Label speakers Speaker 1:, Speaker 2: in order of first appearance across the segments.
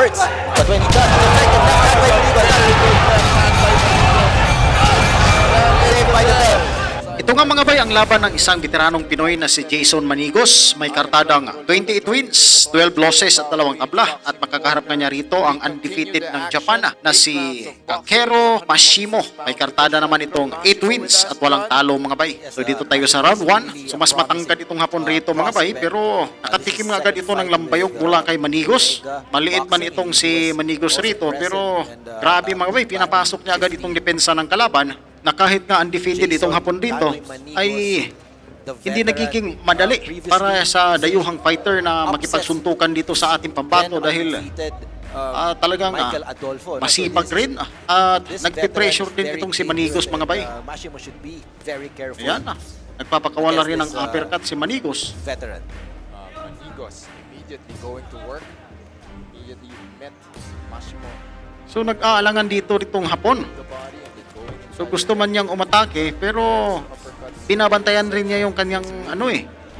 Speaker 1: hurts. But when he does, it's effective. Left hand by Manigo.
Speaker 2: Very good left hand by Manigo.
Speaker 1: Saved by the bell.
Speaker 3: Ito nga mga bay, ang laban ng isang veteranong Pinoy na si Jason Manigos. May kartadang 28 wins, 12 losses at 2 tabla. At makakaharap na niya rito ang undefeated ng Japan na si Kakero Mashimo. May kartada naman itong 8 wins at walang talo mga bay. So dito tayo sa round 1. So mas matangkad itong hapon rito mga bay, pero nakatikim nga agad ito ng lambayog mula kay Manigos. Maliit man itong si Manigos rito, pero grabe mga bay, pinapasok niya agad itong depensa ng kalaban na kahit nga undefeated itong hapon dito ay hindi nagiging madali para sa dayuhang fighter na makipagsuntukan dito sa ating pambato dahil talagang masipag rin at nagpe-pressure din itong si Manigos mga bay.
Speaker 1: Mashimo should be very careful.
Speaker 3: Ayan nagpapakawala rin ng uppercut si Manigos.
Speaker 1: Veteran.
Speaker 2: Manigos immediately going to work. Immediately met Mashimo
Speaker 3: So nag-aalangan dito itong hapon.
Speaker 2: the body and then going
Speaker 3: So gusto man niyang umatake pero binabantayan rin niya yung kanyang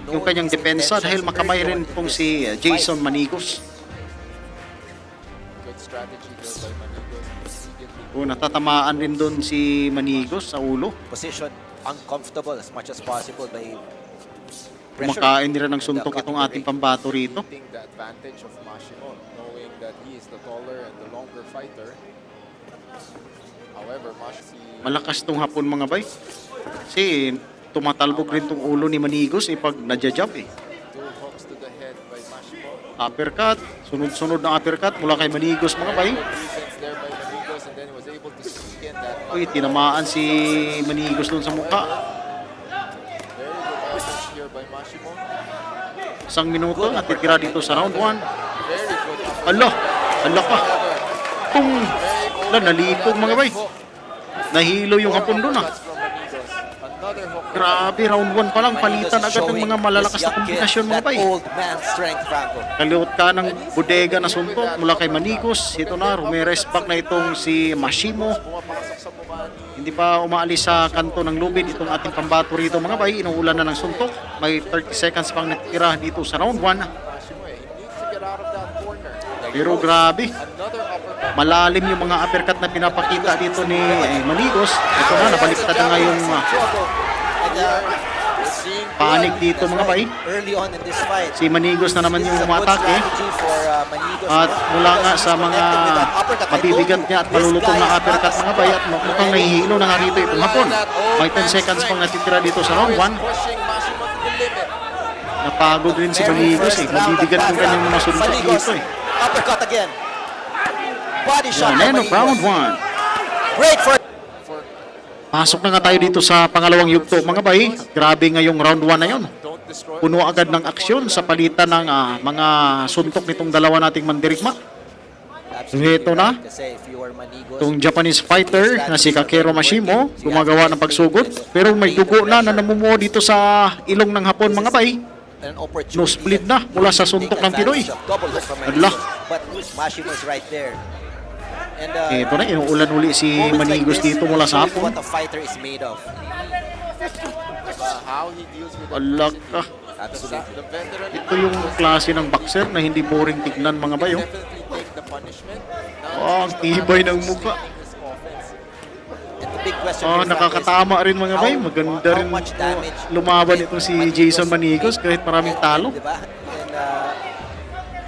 Speaker 3: yung kanyang depensa dahil makamay rin itong si Jason Manigos.
Speaker 2: good strategy there by Manigos. Immediately
Speaker 3: O natatamaan rin doon si Manigos sa ulo.
Speaker 1: Position uncomfortable as much as possible by
Speaker 3: Kumakain rin ng suntok itong ating pambato rito.
Speaker 2: taking the advantage of Mashimo, knowing that he is the taller and the longer fighter. However, Mashimo
Speaker 3: Malakas tong hapon mga bay. Kasi tumatalbog rin tong ulo ni Manigos pag nadjajab
Speaker 2: two hooks to the head by Mashimo.
Speaker 3: Uppercut, sunod-sunod na uppercut mula kay Manigos mga bay.
Speaker 2: Defense there by Manigos and then he was able to sneak in that
Speaker 3: Uy, tinamaan si Manigos doon sa mukha.
Speaker 2: very good offense here by Mashimo.
Speaker 3: Isang minuto natitira dito sa round 1.
Speaker 2: Very good uppercut.
Speaker 3: Ala ka. Kung nalipog mga bay. Nahilo yung hapon doon
Speaker 2: Shots from Manigos. Another hook.
Speaker 3: Grabe, round 1 pa lang, palitan agad ng mga malalakas na kombinasyon mga bay.
Speaker 1: Old man strength, Franco.
Speaker 3: Kaliot ka ng bodega na suntok mula kay Manigos. Ito na, Ramirez back na itong si Mashimo.
Speaker 2: Pumapasok sa mukha ni
Speaker 3: Hindi pa umaalis sa kanto ng lubid itong ating pambato rito mga bay. Inuulan na ng suntok. May 30 seconds pang natira dito sa round 1.
Speaker 2: Mashimo. He needs to get out of that corner.
Speaker 3: Pero grabe,
Speaker 2: Another uppercut.
Speaker 3: malalim yung mga uppercut na pinapakita dito ni Manigos. Ito na, nabaliktad na nga yung
Speaker 1: And
Speaker 2: We're seeing
Speaker 3: panig dito mga bay.
Speaker 1: early on in this fight,
Speaker 3: Si Manigos na naman
Speaker 1: this
Speaker 3: yung
Speaker 1: is a good
Speaker 3: umatake.
Speaker 1: strategy for Manigos.
Speaker 3: At mula nga sa mga mabibigat niya at malulutong na uppercut mga bay at mukhang nahihilo na nga rito itong hapon. May 10 seconds pang natitira dito sa round 1.
Speaker 2: pushing Mashimo to the limit.
Speaker 3: Napagod rin si Manigos Mabibigat yung kanyang mga suntok dito
Speaker 1: Uppercut again. Body shot by
Speaker 3: Yan, end of round
Speaker 1: Manigos.
Speaker 3: 1.
Speaker 1: Great for
Speaker 3: Pasok na nga tayo dito sa pangalawang yugto mga bay. Grabe nga yung round 1 na yun.
Speaker 2: Don't destroy.
Speaker 3: Puno agad ng aksyon sa palitan ng mga suntok nitong dalawa nating mandirigma. Ito na.
Speaker 1: Kasi if you are Manigos,
Speaker 3: Itong Japanese fighter na si Kakero Mashimo gumagawa ng pagsugod. Pero may dugo na namumuo dito sa ilong ng hapon mga bay.
Speaker 1: an opportunity.
Speaker 3: Nosebleed na mula sa suntok ng Pinoy.
Speaker 1: Double hook from
Speaker 3: Adla.
Speaker 1: Manigos. But Mashimo is right there. And
Speaker 3: Ito na, inuulan uli si
Speaker 1: moments like
Speaker 3: Manigos
Speaker 1: this
Speaker 3: dito mula sa
Speaker 1: shows
Speaker 3: hapon.
Speaker 1: what a fighter is made of.
Speaker 2: How he deals with
Speaker 3: Alak
Speaker 2: adversity.
Speaker 3: ka.
Speaker 1: Absolutely.
Speaker 2: The veteran
Speaker 3: Ito yung klase ng boxer na hindi boring tignan mga bayo.
Speaker 2: definitely take the punishment.
Speaker 3: Oh, ang tibay ng mukha.
Speaker 2: His offense.
Speaker 1: And the big question
Speaker 3: Oh,
Speaker 1: here, Franco,
Speaker 3: nakakatama rin mga bay.
Speaker 1: how-
Speaker 3: Maganda
Speaker 1: how
Speaker 3: rin
Speaker 1: much damage
Speaker 3: lumaban
Speaker 1: did
Speaker 3: itong si
Speaker 1: Manigos
Speaker 3: Jason Manigos kahit maraming talo.
Speaker 1: Diba? And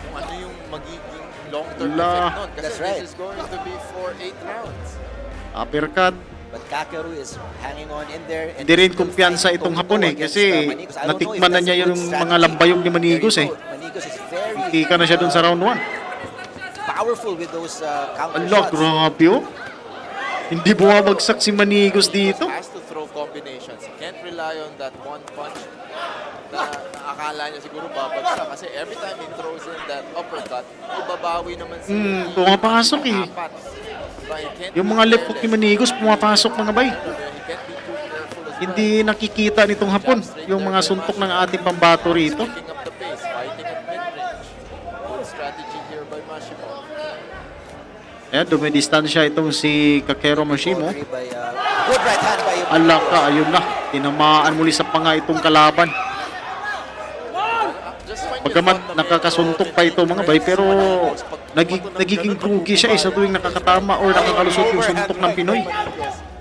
Speaker 2: Kung ano yung magiging long-term
Speaker 3: Ala.
Speaker 2: effect nun. Kasi
Speaker 1: That's right.
Speaker 2: this is going to be for 8 rounds.
Speaker 3: Uppercut.
Speaker 1: but Kakeru is hanging on in there. And
Speaker 3: Hindi rin
Speaker 1: still
Speaker 3: kumpiyansa
Speaker 1: fighting
Speaker 3: itong
Speaker 1: toe-to-toe
Speaker 3: hapon
Speaker 1: against,
Speaker 3: kasi
Speaker 1: Manigos. I don't know if
Speaker 3: natikman na
Speaker 1: that's
Speaker 3: niya
Speaker 1: a good
Speaker 3: yung mga
Speaker 1: strategy.
Speaker 3: lambayog ni Manigos
Speaker 1: There you go. Manigos is very
Speaker 3: Tika na siya dun sa round 1.
Speaker 1: powerful with those counter
Speaker 3: Ala,
Speaker 1: shots.
Speaker 3: grabe oh. Hindi bumabagsak si Manigos dito.
Speaker 2: Has to throw combinations. He can't rely on that one punch na akala niya siguro babagsak. Kasi every time he throws in that uppercut, ibabawi naman si
Speaker 3: Pumapasok
Speaker 2: apat. But he can't
Speaker 3: Yung
Speaker 2: be
Speaker 3: mga left hook ni
Speaker 2: careless.
Speaker 3: Manigos pumapasok mga bay.
Speaker 2: He can't be too careful as
Speaker 3: Hindi nakikita nitong hapon yung mga suntok ng ating pambato rito.
Speaker 2: well. Picking up the pace, fighting at mid-range. Good strategy here by Mashimo.
Speaker 3: Ayan, dumidistansya itong si Kakero Mashimo.
Speaker 1: Good right hand by
Speaker 3: Ala ka, ayun na. Tinamaan muli sa panga itong kalaban.
Speaker 2: Just
Speaker 3: Bagamat nakakasuntok pa ito mga bay, pero nagiging drugi siya sa tuwing nakakatama or nakakalusot yung suntok ng Pinoy.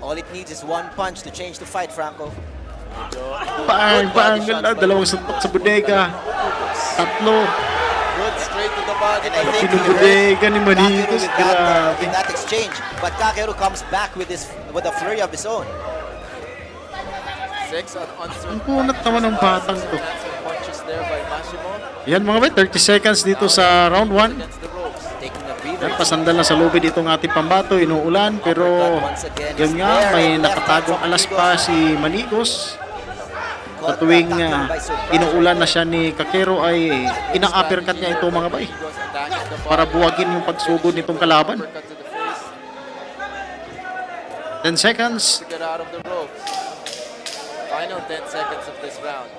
Speaker 1: All it needs is one punch to change the fight, Franco.
Speaker 3: Bang, dalawang suntok sa bodega. Tatlo.
Speaker 2: Good straight to the body.
Speaker 1: And I think
Speaker 3: Pinubodega ni Manigos, grabe.
Speaker 1: in that exchange. But Kakeru comes back with a flurry of his own.
Speaker 2: 6 on
Speaker 3: Ang punat naman ng batang to.
Speaker 2: punches there by Massimo
Speaker 3: Yan mga bay, 30 seconds dito sa round 1.
Speaker 2: against the ropes.
Speaker 1: Taking a breather.
Speaker 3: Yan, pasandal na sa lubid itong ating pambato, inuulan, pero yun nga, may nakatagong alas pa si Manigos. Sa tuwing inuulan na siya ni Kakero ay ina-uppercut niya ito mga bay
Speaker 2: Goes attacking the
Speaker 3: para
Speaker 2: body.
Speaker 3: buwagin yung pagsugod nitong kalaban.
Speaker 2: Uppercut to the face
Speaker 3: 10 seconds.
Speaker 2: to get out of the ropes. Final 10 seconds of this round.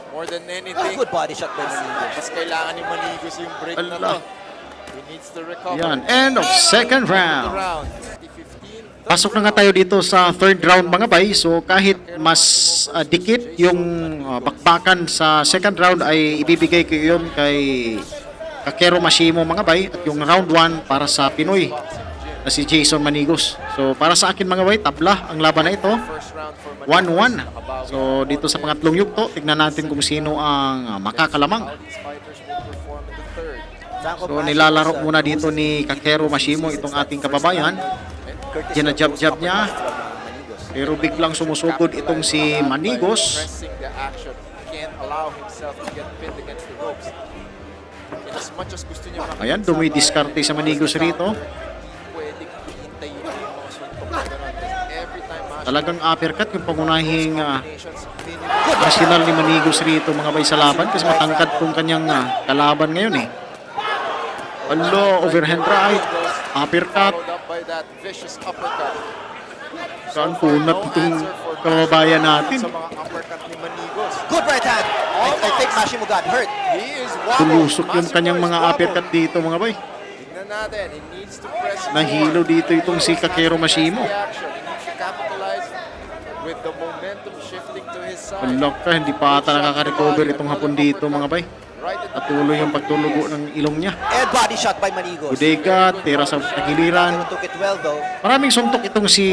Speaker 2: More than anything,
Speaker 1: Good body shot by Manigos.
Speaker 2: mas kailangan ni Manigos yung break na to.
Speaker 3: Allah.
Speaker 2: He needs to recover.
Speaker 3: Yan, end of second
Speaker 2: The
Speaker 3: round.
Speaker 2: round. 2015.
Speaker 3: Pasok na nga tayo dito sa third round mga bay. So kahit mas dikit yung bakbakan sa second round ay ibibigay ko yun kay Kakero Mashimo mga bay. At yung round 1 para sa Pinoy na si Jason Manigos. So para sa akin mga bay, tabla ang laban na ito.
Speaker 2: First round for Manigos.
Speaker 3: 1-1. So dito sa pangatlong yugto, tignan natin kung sino ang makakalamang.
Speaker 2: How these fighters will perform in the third.
Speaker 1: Franco
Speaker 3: So
Speaker 1: Mashi
Speaker 3: nilalaro
Speaker 1: was,
Speaker 3: muna dito ni Kakero Mashimo itong ating kababayan.
Speaker 1: courtesy
Speaker 3: Ginajab-jab
Speaker 1: of those
Speaker 3: niya.
Speaker 1: uppercuts from Manigos.
Speaker 3: Pero biglang sumusugod itong si Manigos.
Speaker 2: Pressing the action. Can't allow himself to get pinned against the ropes. And as much as gusto niya makita
Speaker 3: Ayan, dumidiskarte sa Manigos rito.
Speaker 2: pwedeng hihintayin niya yung mga suntok na gano'n. Kasi every time
Speaker 3: Talagang uppercut yung pangunahing
Speaker 2: combinations, minimum.
Speaker 3: arsenal ni Manigos rito mga bay sa laban kasi matangkad kung kanyang kalaban ngayon eh. Alo, overhand right, uppercut.
Speaker 2: Followed up by that vicious uppercut.
Speaker 3: Saan punat itong kababayan natin?
Speaker 2: Sa mga uppercut ni Manigos.
Speaker 1: Good right hand. I think Mashimo got hurt.
Speaker 2: He is wobbled.
Speaker 3: Tulusok yung
Speaker 2: Massimo
Speaker 3: kanyang
Speaker 2: is
Speaker 3: mga
Speaker 2: wobbled.
Speaker 3: uppercut dito mga bay.
Speaker 2: Tignan natin. He needs to press
Speaker 3: Nahilo
Speaker 2: more.
Speaker 3: dito itong si Kakero Mashimo.
Speaker 2: The action. He needs to capitalize with the momentum shifting to his side.
Speaker 3: Unlock ka, hindi pa ata nakaka-recover itong hapon dito mga bay.
Speaker 2: Right at the
Speaker 3: Patuloy yung pagtulugo ng ilong niya.
Speaker 1: And body shot by Manigos.
Speaker 3: Bodega, tira sa tagiliran.
Speaker 1: Kakeru took it well though.
Speaker 3: Maraming suntok itong si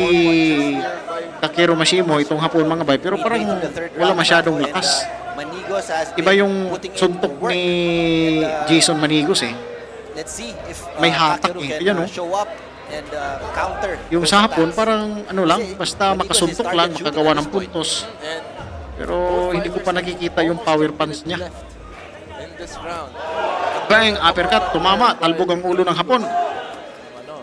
Speaker 3: Kakero Mashimo itong hapon mga bay. Pero parang
Speaker 1: Leading the third
Speaker 3: wala
Speaker 1: round
Speaker 3: masyadong
Speaker 1: now,
Speaker 3: lakas.
Speaker 1: and, Manigos has
Speaker 3: Iba
Speaker 1: been
Speaker 3: yung
Speaker 1: putting in
Speaker 3: suntok
Speaker 1: work.
Speaker 3: ni
Speaker 1: And,
Speaker 3: Jason Manigos eh.
Speaker 1: Let's see if
Speaker 3: May hatak
Speaker 1: Kakeru
Speaker 3: eh.
Speaker 1: can
Speaker 3: Ayan, oh.
Speaker 1: show up and counter.
Speaker 3: Yung
Speaker 1: those
Speaker 3: sa hapon
Speaker 1: attacks.
Speaker 3: parang ano lang,
Speaker 1: Kasi
Speaker 3: basta
Speaker 1: Manigos
Speaker 3: makasuntok
Speaker 1: is
Speaker 3: lang,
Speaker 1: target shooter
Speaker 3: makagawa
Speaker 1: at
Speaker 3: ng
Speaker 1: this point.
Speaker 3: puntos.
Speaker 2: And
Speaker 3: Pero hindi ko pa nakikita yung power punch niya.
Speaker 2: left in this round.
Speaker 3: Bang, uppercut, tumama, talbog ang ulo ng hapon.
Speaker 2: Ano?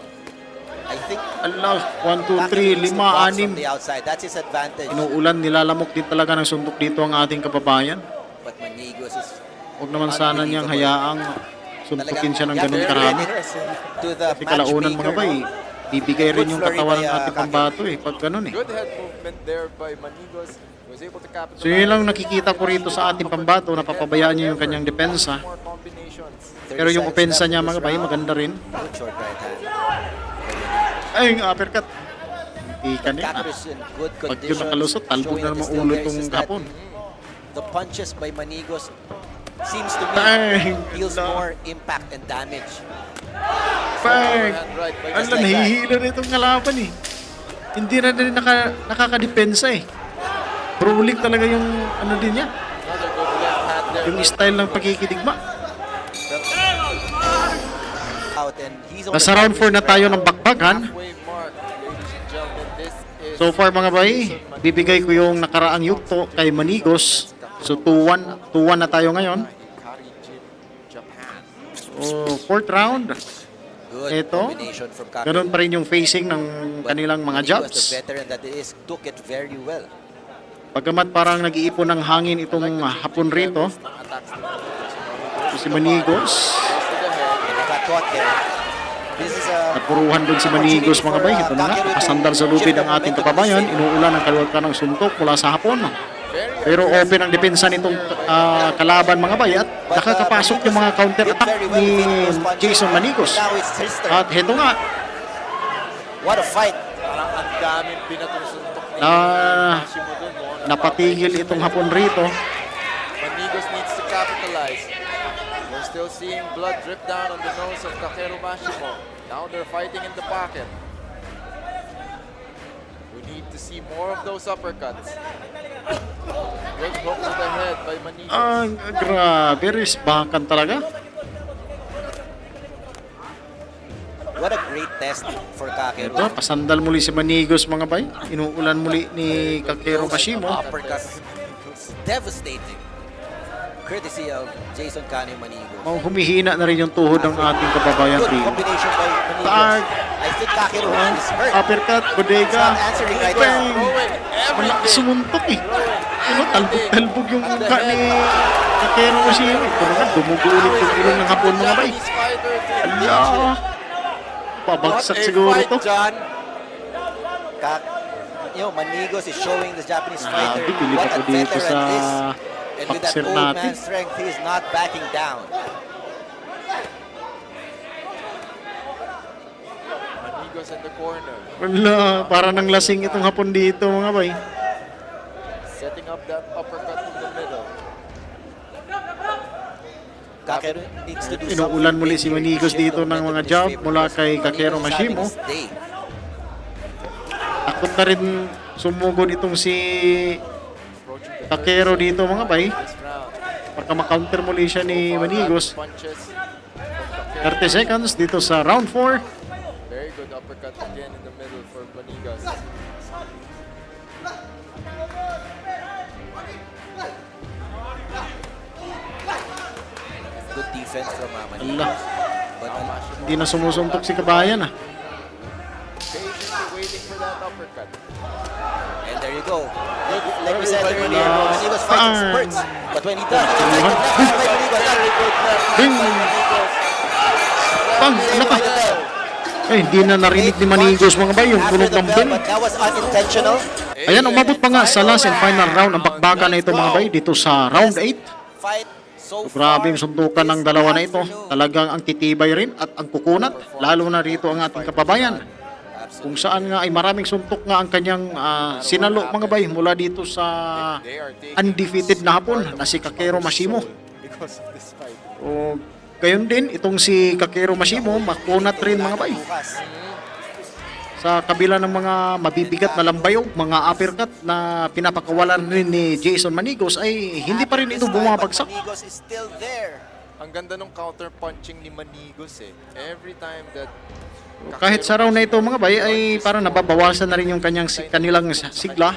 Speaker 1: I think
Speaker 3: Allah, 1, 2,
Speaker 1: Kakeru
Speaker 3: 3,
Speaker 1: needs to
Speaker 3: 5,
Speaker 1: box
Speaker 3: 6.
Speaker 1: from the outside. That's his advantage.
Speaker 3: Inuulan, nilalamok din talaga ng suntok dito ang ating kababayan.
Speaker 1: But Manigos is
Speaker 3: Huwag naman sana niyang hayaang suntukin siya ng ganun
Speaker 1: very
Speaker 3: karami.
Speaker 1: ready to the
Speaker 3: Kasi kalaunan mga bay, bibigay rin yung katawan ng ating
Speaker 1: Kakeru.
Speaker 3: pambato eh, pag ganun eh.
Speaker 2: Good head movement there by Manigos. Was able to capitalize.
Speaker 3: So yun lang nakikita ko rito sa ating pambato, napapabayaan niya yung kanyang depensa.
Speaker 2: More combinations.
Speaker 3: Pero yung opensa niya mga bay, maganda rin.
Speaker 1: Good short right hand.
Speaker 3: Ay, yung uppercut. Hindi ka niya.
Speaker 1: Kakeru is in good
Speaker 3: Pag yun
Speaker 1: condition.
Speaker 3: nakalusot, talbog
Speaker 1: showing
Speaker 3: na
Speaker 1: that
Speaker 3: naman
Speaker 1: he's still
Speaker 3: ulo
Speaker 1: very
Speaker 3: itong
Speaker 1: systematic.
Speaker 3: hapon.
Speaker 1: The punches by Manigos seems to me
Speaker 3: Bang!
Speaker 1: deals
Speaker 3: Ganda.
Speaker 1: more impact and damage.
Speaker 3: Bang!
Speaker 2: Overhand right by
Speaker 3: Ala,
Speaker 1: like that.
Speaker 3: nahihilo na itong kalaban eh. Hindi na rin nakakadepensa eh. Brawling talaga yung ano din niya.
Speaker 2: Another good left hand there.
Speaker 3: Yung style ng pagkikidigma.
Speaker 1: Out and he's on
Speaker 3: Nasa
Speaker 1: the
Speaker 3: round 4 na tayo ng
Speaker 1: now.
Speaker 3: bakbakan.
Speaker 2: Halfway mark, ladies and gentlemen. This is
Speaker 3: So far mga bay, bibigay ko yung nakaraang yugto kay Manigos. So 2-1 na tayo ngayon.
Speaker 2: Hikari Gym, Japan.
Speaker 3: So fourth round.
Speaker 1: Good
Speaker 3: Ito.
Speaker 1: combination from Kakeru.
Speaker 3: Ganun pa rin yung facing ng
Speaker 1: But
Speaker 3: kanilang mga
Speaker 1: Manigos,
Speaker 3: jabs.
Speaker 1: the veteran that is, took it very well.
Speaker 3: Pagkamat parang nag-iipon ng hangin itong hapon rito.
Speaker 2: Attacks to
Speaker 3: So, si Manigos.
Speaker 2: the head.
Speaker 1: And he got caught there. This is a
Speaker 3: Napuruhan doon si Manigos mga bay. Ito na nga, nakasandal sa lubid ang ating kababayan. Inuulan ang kaliwag ka ng suntok mula sa hapon. Pero open ang depensa nitong kalaban mga bay. At nakakapasok yung mga counter attack ni Jason Manigos.
Speaker 1: Now it's his turn.
Speaker 3: At heto nga,
Speaker 1: What a fight.
Speaker 2: Parang ang daming pinatong suntok ni
Speaker 3: Ah,
Speaker 2: Massimo dun. No?
Speaker 3: napatigil itong hapon rito.
Speaker 2: Manigos needs to capitalize. still seeing blood drip down on the nose of Takeru Mashimo. Now they're fighting in the pocket. We need to see more of those uppercuts. Good hook to the head by Manigos.
Speaker 3: Grabe, risbakan talaga.
Speaker 1: What a great test for Kakeru.
Speaker 3: Ito, pasandal muli si Manigos mga bay. Inuulan muli ni Takeru Mashimo.
Speaker 1: Uppercut. Devastating. Courtesy of Jason Kane Manigos.
Speaker 3: Humihina na rin yung tuhod ng ating kababayan
Speaker 1: Good
Speaker 3: Rio.
Speaker 1: combination by Manigos.
Speaker 3: Tag.
Speaker 1: I think Kakeru is hurt.
Speaker 3: Uppercut, bodega.
Speaker 1: He's not answering right
Speaker 3: Bang!
Speaker 1: now.
Speaker 2: Throwing
Speaker 3: Wala
Speaker 2: everything.
Speaker 3: sumuntok eh. Ano, talbog-talbog yung mukha ni Takeru Mashimo. Ito naman, dumugo ulit yung ilong ng hapon mga bay.
Speaker 2: Japanese fighter to the
Speaker 3: Ala, pabagsak
Speaker 2: What a
Speaker 3: siguro
Speaker 2: fight,
Speaker 3: to.
Speaker 2: John.
Speaker 1: Manigos is showing the Japanese fighter
Speaker 3: Grabe, bilib
Speaker 1: what a
Speaker 3: ako dito
Speaker 1: veteran
Speaker 3: sa
Speaker 1: is. And with that
Speaker 3: boxer
Speaker 1: old
Speaker 3: natin.
Speaker 1: man strength, he is not backing down.
Speaker 2: Manigos in the corner.
Speaker 3: Wala, para nang lasing itong hapon dito mga bay.
Speaker 2: Setting up that uppercut in the middle.
Speaker 1: Kakeru needs to do
Speaker 3: Inuulan
Speaker 1: something
Speaker 3: muli
Speaker 1: big
Speaker 3: si
Speaker 1: here to
Speaker 3: Manigos
Speaker 1: shift the
Speaker 3: dito ng
Speaker 1: momentum
Speaker 3: mga
Speaker 1: in his
Speaker 3: jab
Speaker 1: favor
Speaker 3: mula
Speaker 1: because
Speaker 3: kay Takeru
Speaker 1: Manigos is having
Speaker 3: Mashimo.
Speaker 1: his day.
Speaker 3: Takot na rin sumugod itong si
Speaker 2: Approaching the
Speaker 3: Takeru
Speaker 2: third
Speaker 3: dito mga bay.
Speaker 2: this round.
Speaker 3: Para makakounter muli siya ni Manigos.
Speaker 2: Punches from Takeru.
Speaker 3: 30 seconds dito sa round 4.
Speaker 2: Very good uppercut again in the middle for Manigos.
Speaker 1: Good defense from
Speaker 3: Ala,
Speaker 1: Manigos. But
Speaker 2: Now Mashimo
Speaker 3: hindi na sumusuntok si kabayan ah.
Speaker 2: patiently waiting for that uppercut.
Speaker 1: and there you go.
Speaker 2: Good
Speaker 1: Like we
Speaker 2: flurry
Speaker 1: said
Speaker 2: by
Speaker 1: earlier,
Speaker 2: Manigos.
Speaker 1: Manigos fights in
Speaker 3: Bang!
Speaker 1: spurts. But when he does, it's like the left by Manigos.
Speaker 2: Very good left
Speaker 3: Ding!
Speaker 2: by Manigos.
Speaker 3: Bang! Naka! Eh, hindi na narinig ni Manigos mga bay yung
Speaker 1: After
Speaker 3: tunog
Speaker 1: the
Speaker 3: ng
Speaker 1: bell,
Speaker 3: bell.
Speaker 1: but that was unintentional.
Speaker 3: Ayan, umabot pa nga sa last and final round ang bakbakan na ito mga bay dito sa round 8.
Speaker 1: Fight so
Speaker 3: Grabe yung
Speaker 1: far
Speaker 3: suntukan ng
Speaker 1: this
Speaker 3: dalawa na ito.
Speaker 1: afternoon.
Speaker 3: Talagang ang titibay rin at ang kukunat. Lalo na rito ang ating kababayan. Kung saan nga ay maraming suntok nga ang kanyang sinalo mga bay mula dito sa
Speaker 2: They are taking
Speaker 3: undefeated na hapon na si Takeru Mashimo.
Speaker 2: because of this fight.
Speaker 3: O gayon din itong si Takeru Mashimo makunat rin mga bay.
Speaker 1: Bukas.
Speaker 3: Sa kabila ng mga mabibigat na lambayog, mga uppercut na pinapakawalan rin ni Jason Manigos ay hindi pa rin ito bumabagsak.
Speaker 1: Manigos is still there.
Speaker 2: Ang ganda ng counter punching ni Manigos eh. Every time that
Speaker 3: Kahit sa round na ito mga bay ay parang nababawasan na rin yung kanilang sigla.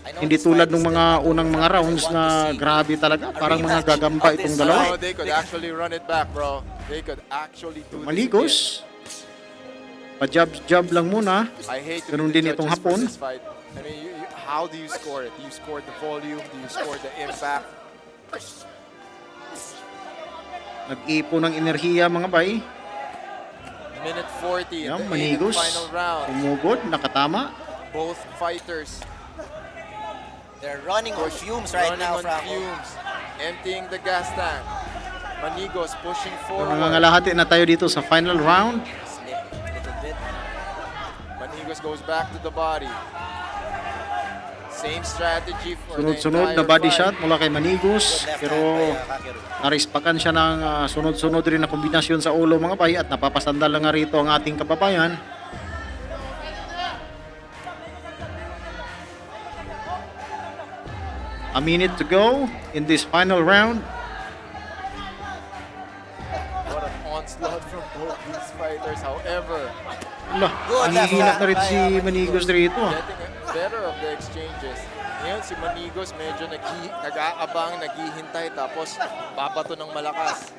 Speaker 1: I know
Speaker 3: Hindi
Speaker 1: this
Speaker 3: tulad
Speaker 1: fight
Speaker 3: ng
Speaker 1: is
Speaker 3: mga
Speaker 1: difficult.
Speaker 3: unang mga
Speaker 1: I
Speaker 3: rounds
Speaker 1: want
Speaker 3: na
Speaker 1: to see
Speaker 3: grabe talaga.
Speaker 1: a
Speaker 3: Parang mga
Speaker 1: rematch
Speaker 3: gagamba
Speaker 1: of
Speaker 3: itong
Speaker 1: this
Speaker 3: dalawa.
Speaker 2: oh, they could actually run it back, bro. They could actually do this again.
Speaker 3: Manigos, pa-jab lang muna.
Speaker 2: I hate to
Speaker 3: Ganun
Speaker 2: be
Speaker 3: din
Speaker 2: the
Speaker 3: itong
Speaker 2: judges for
Speaker 3: hapon.
Speaker 2: this fight. I mean, how do you score it? Do you score the volume? Do you score the impact?
Speaker 3: Nag-ipon ng enerhiya mga bay.
Speaker 2: Minute 40 in
Speaker 3: Yan,
Speaker 2: the 8th and
Speaker 3: Manigos.
Speaker 2: final round.
Speaker 3: Umugod, nakatama.
Speaker 2: Both fighters
Speaker 1: They're running on fumes right
Speaker 2: running
Speaker 1: now,
Speaker 2: on
Speaker 1: Franco.
Speaker 2: fumes, emptying the gas tank. Manigos pushing forward.
Speaker 3: Nangangalahati na tayo dito sa final round.
Speaker 1: Slip a little bit.
Speaker 2: Manigos goes back to the body. Same strategy for
Speaker 3: Sunod-sunod
Speaker 2: the
Speaker 3: na
Speaker 2: entire
Speaker 3: body
Speaker 2: fight.
Speaker 3: shot mula kay Manigos.
Speaker 1: Good left
Speaker 3: Pero
Speaker 1: hand by Kakeru.
Speaker 3: narispakan siya ng sunod-sunod rin na kombinasyon sa ulo mga bay at napapasandal lang nga rito ang ating kababayan. A minute to go in this final round.
Speaker 2: What an onslaught from both these fighters. However,
Speaker 3: Ala,
Speaker 1: Good left
Speaker 3: hihina
Speaker 1: hand
Speaker 3: na rin
Speaker 1: by,
Speaker 3: si Manigos dito.
Speaker 2: getting better of the exchanges. Ngayon si Manigos medyo nag-aabang, naghihintay tapos babato ng malakas.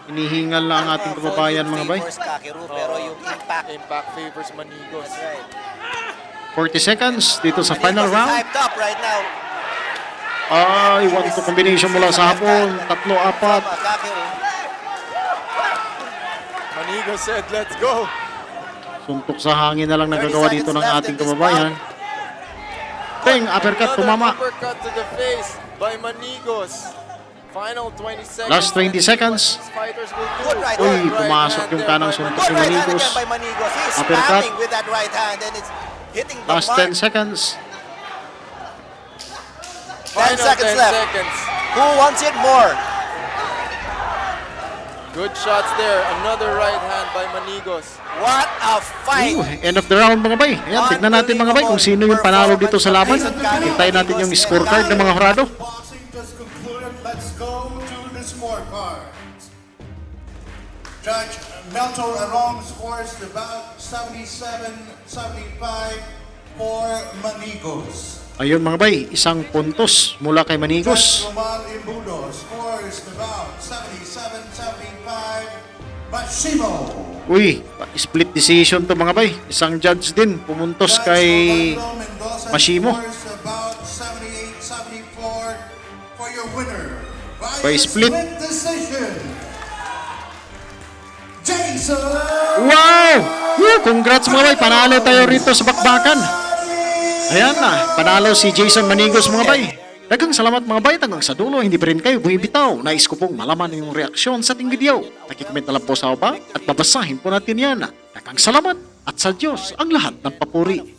Speaker 3: Hinihingal lang ang ating kababayan mga bay.
Speaker 1: Favors Kakeru, pero yung impact.
Speaker 2: Impact favors Manigos.
Speaker 1: That's right.
Speaker 3: 40 seconds dito sa final
Speaker 1: Manigos is
Speaker 3: round.
Speaker 1: hyped up right now.
Speaker 3: Ay, one to combination mula sa hapon. 3-4.
Speaker 1: Kakeru.
Speaker 2: Manigos said, let's go.
Speaker 3: Suntok sa hangin na lang nagagawa dito ng ating kababayan. Peng, uppercut,
Speaker 2: Another
Speaker 3: tumama.
Speaker 2: uppercut to the face by Manigos. Final 20 seconds.
Speaker 3: Last 20 seconds.
Speaker 2: What these fighters will do.
Speaker 1: Good right
Speaker 3: Uy,
Speaker 1: hand.
Speaker 3: pumasok
Speaker 2: hand
Speaker 3: yung
Speaker 2: there
Speaker 3: kanang
Speaker 2: by
Speaker 3: suntok
Speaker 1: Good
Speaker 3: ni
Speaker 1: right hand
Speaker 3: Manigos.
Speaker 1: again by Manigos. He's
Speaker 3: Uppercut.
Speaker 1: spamming with that right hand and it's hitting the
Speaker 3: Last
Speaker 1: mark.
Speaker 3: 10 seconds.
Speaker 1: 10 seconds left.
Speaker 2: seconds.
Speaker 1: Who wants it more?
Speaker 2: Good shots there. Another right hand by Manigos.
Speaker 1: What a fight!
Speaker 3: End of the round mga bay. Ayan, tignan natin mga bay kung sino yung panalo dito sa laban. Hintayin natin yung scorecard ng mga horado.
Speaker 4: Boxing just concluded. Let's go to the scorecards. Judge Melto Arong scores about 77-75 for Manigos.
Speaker 3: Ayun mga bay, isang puntos mula kay Manigos.
Speaker 4: Judge Romal Imbudo scores about 77-75 Mashimo.
Speaker 3: Uy, split decision to mga bay. Isang judge din pumuntos kay
Speaker 4: Rolando Mendoza
Speaker 3: Mashimo.
Speaker 4: scores about 78-74 for your winner.
Speaker 3: By split.
Speaker 4: Decision. Jason!
Speaker 3: Wow! Woo! Congrats mga bay, panalo tayo rito sa bakbakan. Ayan na, panalo si Jason Manigos mga bay. Daghang salamat mga bay, hanggang sa dulo, hindi pa rin kayo bumibitaw. Nais ko pong malaman yung reaksyon sa ating video. Nakikoment na lang po sa baba at babasahin po natin yan. Daghang salamat at sa Diyos ang lahat ng papuri.